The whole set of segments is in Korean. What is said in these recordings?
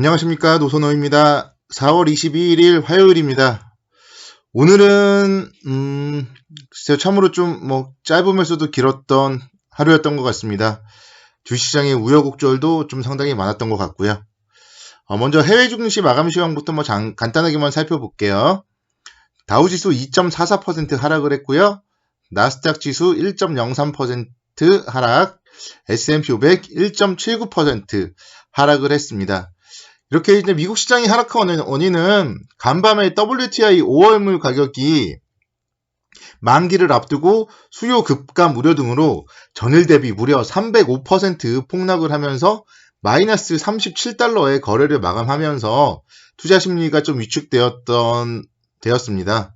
안녕하십니까, 노선호입니다. 4월 22일 화요일입니다. 오늘은 글쎄요, 참으로 좀 짧으면서도 길었던 하루였던 것 같습니다. 주식시장의 우여곡절도 좀 상당히 많았던 것 같고요. 먼저 해외 증시 마감 시황부터 간단하게만 살펴볼게요. 다우지수 2.44% 하락을 했고요. 나스닥 지수 1.03% 하락, S&P 500 1.79% 하락을 했습니다. 이렇게 이제 미국 시장이 하락한 원인은 간밤에 WTI 5월물 가격이 만기를 앞두고 수요 급감 우려 등으로 전일 대비 무려 305% 폭락을 하면서 마이너스 37달러의 거래를 마감하면서 투자 심리가 좀 되었습니다.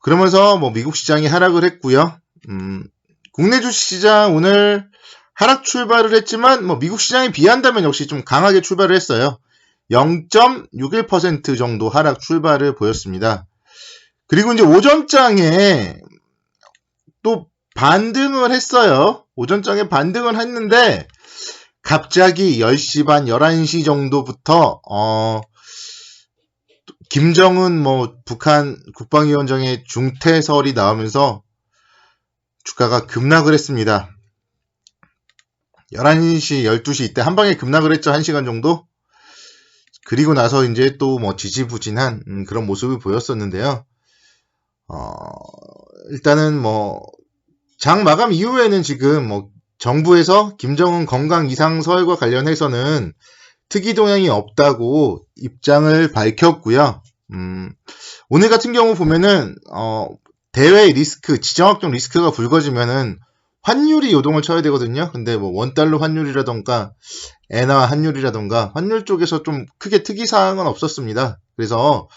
그러면서 미국 시장이 하락을 했고요. 국내 주식시장 오늘 하락 출발을 했지만 미국 시장에 비한다면 역시 좀 강하게 출발을 했어요. 0.61% 정도 하락 출발을 보였습니다. 그리고 이제 오전장에 또 반등을 했어요. 오전장에 반등을 했는데 갑자기 10시 반, 11시 정도부터 김정은 북한 국방위원장의 중퇴설이 나오면서 주가가 급락을 했습니다. 11시, 12시 이때 한 방에 급락을 했죠. 1시간 정도. 그리고 나서 이제 또 지지부진한 그런 모습을 보였었는데요. 일단은 장 마감 이후에는 지금 정부에서 김정은 건강 이상 사회과 관련해서는 특이 동향이 없다고 입장을 밝혔고요. 오늘 같은 경우 보면은 대외 리스크, 지정학적 리스크가 불거지면은 환율이 요동을 쳐야 되거든요. 근데 원달러 환율이라던가 엔화 환율이라던가 환율 쪽에서 좀 크게 특이사항은 없었습니다. 그래서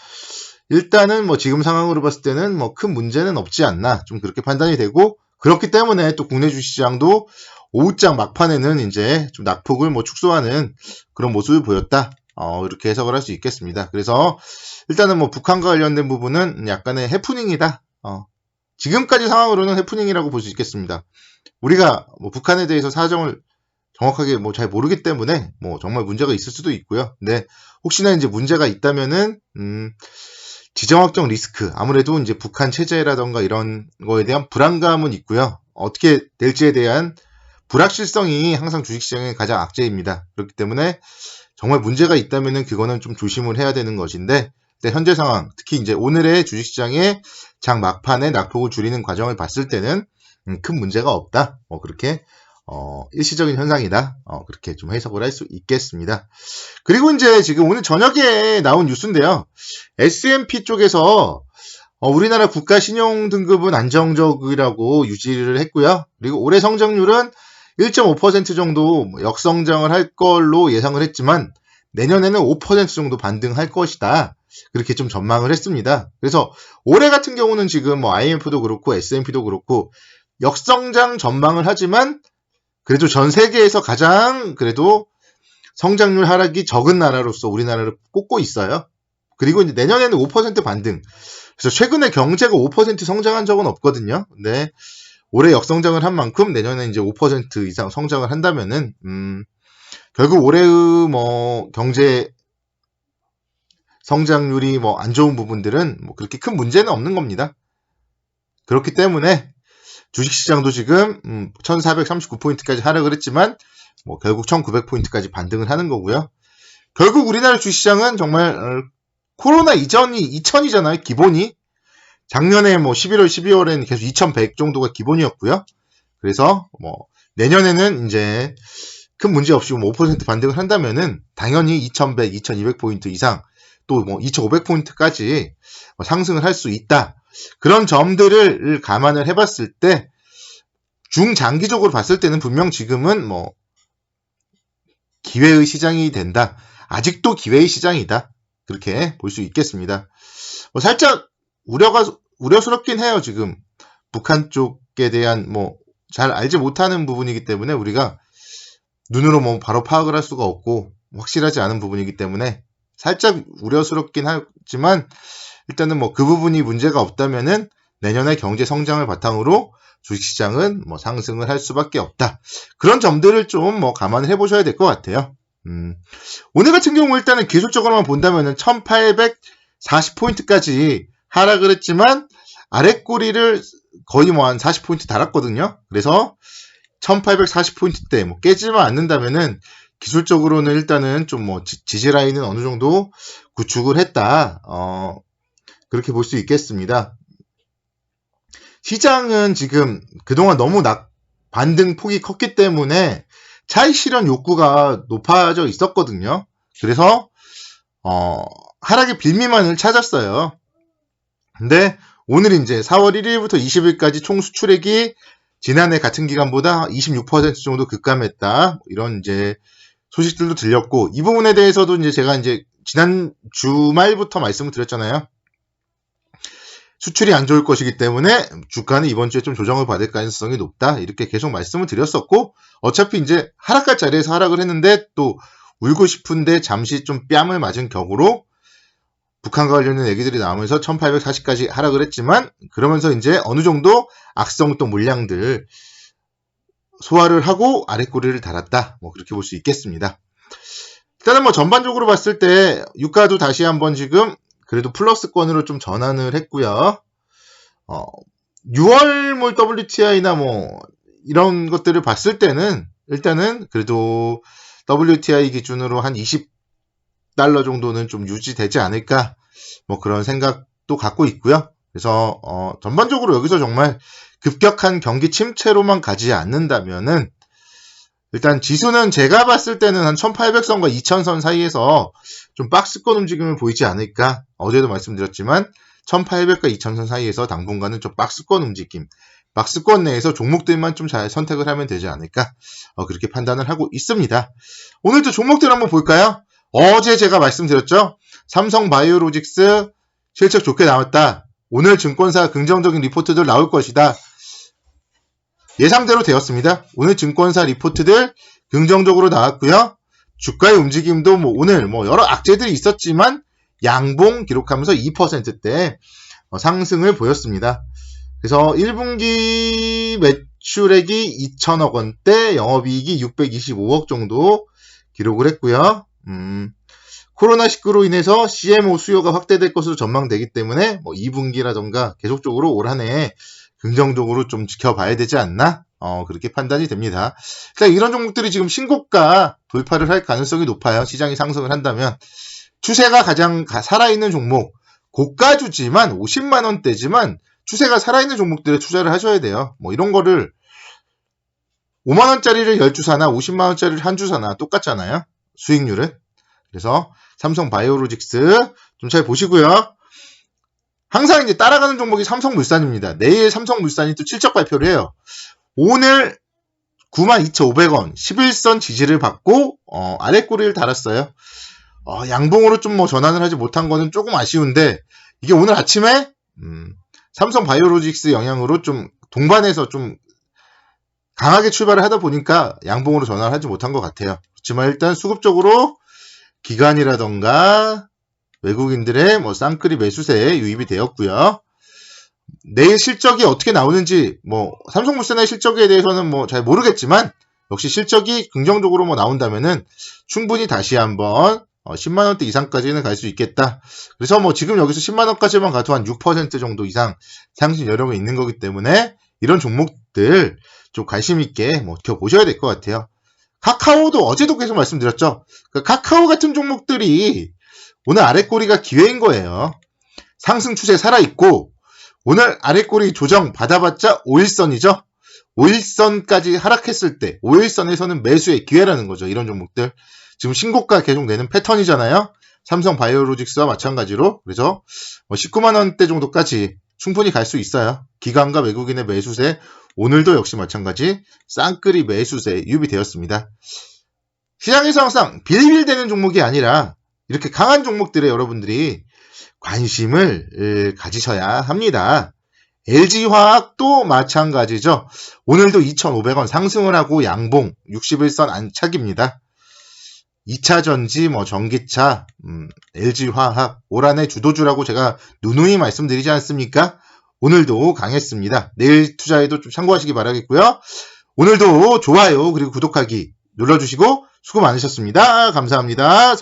일단은 지금 상황으로 봤을 때는 큰 문제는 없지 않나 좀 그렇게 판단이 되고, 그렇기 때문에 또 국내 주식시장도 오후장 막판에는 이제 좀 낙폭을 축소하는 그런 모습을 보였다. 이렇게 해석을 할 수 있겠습니다. 그래서 일단은 북한과 관련된 부분은 약간의 해프닝이다. 지금까지 상황으로는 해프닝이라고 볼 수 있겠습니다. 우리가 북한에 대해서 사정을 정확하게 잘 모르기 때문에 정말 문제가 있을 수도 있고요. 근데 혹시나 이제 문제가 있다면은 지정학적 리스크, 아무래도 이제 북한 체제라던가 이런 거에 대한 불안감은 있고요. 어떻게 될지에 대한 불확실성이 항상 주식시장의 가장 악재입니다. 그렇기 때문에 정말 문제가 있다면은 그거는 좀 조심을 해야 되는 것인데, 현재 상황, 특히 이제 오늘의 주식시장의 장 막판에 낙폭을 줄이는 과정을 봤을 때는 큰 문제가 없다. 그렇게 일시적인 현상이다. 그렇게 좀 해석을 할 수 있겠습니다. 그리고 이제 지금 오늘 저녁에 나온 뉴스인데요. S&P 쪽에서 우리나라 국가 신용 등급은 안정적이라고 유지를 했고요. 그리고 올해 성장률은 1.5% 정도 역성장을 할 걸로 예상을 했지만 내년에는 5% 정도 반등할 것이다. 그렇게 좀 전망을 했습니다. 그래서 올해 같은 경우는 지금 IMF도 그렇고 S&P도 그렇고 역성장 전망을 하지만 그래도 전 세계에서 가장 그래도 성장률 하락이 적은 나라로서 우리나라를 꼽고 있어요. 그리고 이제 내년에는 5% 반등. 그래서 최근에 경제가 5% 성장한 적은 없거든요. 근데 올해 역성장을 한 만큼 내년에 이제 5% 이상 성장을 한다면은 결국 올해의 경제 성장률이 안 좋은 부분들은 그렇게 큰 문제는 없는 겁니다. 그렇기 때문에 주식시장도 지금 1439포인트까지 하락을 했지만 결국 1900포인트까지 반등을 하는 거고요. 결국 우리나라 주식시장은 정말 코로나 이전이 2000이잖아요. 기본이. 작년에 11월, 12월에는 계속 2100 정도가 기본이었고요. 그래서 내년에는 이제 큰 문제 없이 5% 반등을 한다면은 당연히 2100, 2200포인트 이상 또 2500포인트까지 상승을 할 수 있다. 그런 점들을 감안을 해봤을 때 중장기적으로 봤을 때는 분명 지금은 기회의 시장이 된다. 아직도 기회의 시장이다. 그렇게 볼 수 있겠습니다. 살짝 우려스럽긴 해요. 지금 북한 쪽에 대한 잘 알지 못하는 부분이기 때문에 우리가 눈으로 바로 파악을 할 수가 없고 확실하지 않은 부분이기 때문에 살짝 우려스럽긴 하지만 일단은 그 부분이 문제가 없다면은 내년에 경제 성장을 바탕으로 주식시장은 상승을 할 수밖에 없다. 그런 점들을 좀 감안을 해보셔야 될 것 같아요. 오늘 같은 경우 일단은 기술적으로만 본다면은 1840포인트까지 하락을 했지만 아래 꼬리를 거의 뭐 한 40포인트 달았거든요. 그래서 1840포인트대 뭐 깨지만 않는다면은 기술적으로는 일단은 좀 뭐 지지 라인은 어느 정도 구축을 했다. 그렇게 볼 수 있겠습니다. 시장은 지금 그동안 너무 반등 폭이 컸기 때문에 차익 실현 욕구가 높아져 있었거든요. 그래서 하락의 빌미만을 찾았어요. 근데 오늘 이제 4월 1일부터 20일까지 총 수출액이 지난해 같은 기간보다 26% 정도 급감했다. 이런 이제 소식들도 들렸고, 이 부분에 대해서도 이제 제가 이제 지난 주말부터 말씀을 드렸잖아요. 수출이 안 좋을 것이기 때문에 주가는 이번 주에 좀 조정을 받을 가능성이 높다. 이렇게 계속 말씀을 드렸었고, 어차피 이제 하락할 자리에서 하락을 했는데 또 울고 싶은데 잠시 좀 뺨을 맞은 격으로 북한과 관련된 얘기들이 나오면서 1840까지 하락을 했지만, 그러면서 이제 어느 정도 악성동 물량들 소화를 하고 아랫꼬리를 달았다. 뭐 그렇게 볼 수 있겠습니다. 일단은 뭐 전반적으로 봤을 때 유가도 다시 한번 지금 그래도 플러스권으로 좀 전환을 했고요. 6월물 WTI나 뭐 이런 것들을 봤을 때는 일단은 그래도 WTI 기준으로 한 20달러 정도는 좀 유지되지 않을까, 뭐 그런 생각도 갖고 있고요. 그래서 전반적으로 여기서 정말 급격한 경기 침체로만 가지 않는다면은 일단 지수는 제가 봤을 때는 한 1800선과 2000선 사이에서 좀 박스권 움직임을 보이지 않을까. 어제도 말씀드렸지만 1800과 2000선 사이에서 당분간은 좀 박스권 움직임, 박스권 내에서 종목들만 좀 잘 선택을 하면 되지 않을까, 그렇게 판단을 하고 있습니다. 오늘도 종목들 한번 볼까요? 어제 제가 말씀드렸죠. 삼성바이오로직스 실적 좋게 나왔다. 오늘 증권사 긍정적인 리포트들 나올 것이다. 예상대로 되었습니다. 오늘 증권사 리포트들 긍정적으로 나왔고요. 주가의 움직임도 뭐 오늘 뭐 여러 악재들이 있었지만 양봉 기록하면서 2%대 상승을 보였습니다. 그래서 1분기 매출액이 2천억 원대, 영업이익이 625억 정도 기록을 했고요. 코로나19로 인해서 CMO 수요가 확대될 것으로 전망되기 때문에 뭐 2분기라던가 계속적으로 올 한 해 긍정적으로 좀 지켜봐야 되지 않나? 그렇게 판단이 됩니다. 그러니까 이런 종목들이 지금 신고가 돌파를 할 가능성이 높아요. 시장이 상승을 한다면. 추세가 가장 살아있는 종목, 고가주지만 50만원대지만 추세가 살아있는 종목들에 투자를 하셔야 돼요. 뭐 이런 거를 5만원짜리를 10주사나 50만원짜리를 한 주사나 똑같잖아요. 수익률은. 그래서 삼성바이오로직스 좀 잘 보시고요. 항상 이제 따라가는 종목이 삼성물산입니다. 내일 삼성물산이 또 실적 발표를 해요. 오늘 92,500원 11선 지지를 받고 아랫꼬리를 달았어요. 양봉으로 좀 뭐 전환을 하지 못한 거는 조금 아쉬운데, 이게 오늘 아침에 삼성바이오로직스 영향으로 좀 동반해서 좀 강하게 출발을 하다 보니까 양봉으로 전환을 하지 못한 것 같아요. 그렇지만 일단 수급적으로 기관이라던가 외국인들의 뭐 쌍끌이 매수세에 유입이 되었고요. 내일 실적이 어떻게 나오는지 뭐 삼성물산의 실적에 대해서는 뭐 잘 모르겠지만 역시 실적이 긍정적으로 뭐 나온다면은 충분히 다시 한번 10만원대 이상까지는 갈 수 있겠다. 그래서 뭐 지금 여기서 10만원까지만 가도 한 6% 정도 이상 상승 여력이 있는 거기 때문에 이런 종목들 좀 관심 있게 뭐 지켜보셔야 될 것 같아요. 카카오도 어제도 계속 말씀드렸죠. 카카오 같은 종목들이 오늘 아랫꼬리가 기회인 거예요. 상승 추세 살아있고 오늘 아랫꼬리 조정 받아봤자 5일선이죠. 5일선까지 하락했을 때 5일선에서는 매수의 기회라는 거죠. 이런 종목들. 지금 신고가 계속 내는 패턴이잖아요. 삼성바이오로직스와 마찬가지로. 그래서 19만원대 정도까지 충분히 갈 수 있어요. 기관과 외국인의 매수세, 오늘도 역시 마찬가지 쌍끌이 매수세 유입이 되었습니다. 시장에서 항상 빌빌대는 종목이 아니라 이렇게 강한 종목들에 여러분들이 관심을 가지셔야 합니다. LG화학도 마찬가지죠. 오늘도 2,500원 상승을 하고 양봉 61선 안착입니다. 2차전지, 뭐 전기차, LG화학 올 한해 주도주라고 제가 누누이 말씀드리지 않습니까? 오늘도 강했습니다. 내일 투자에도 좀 참고하시기 바라겠고요. 오늘도 좋아요 그리고 구독하기 눌러주시고 수고 많으셨습니다. 감사합니다.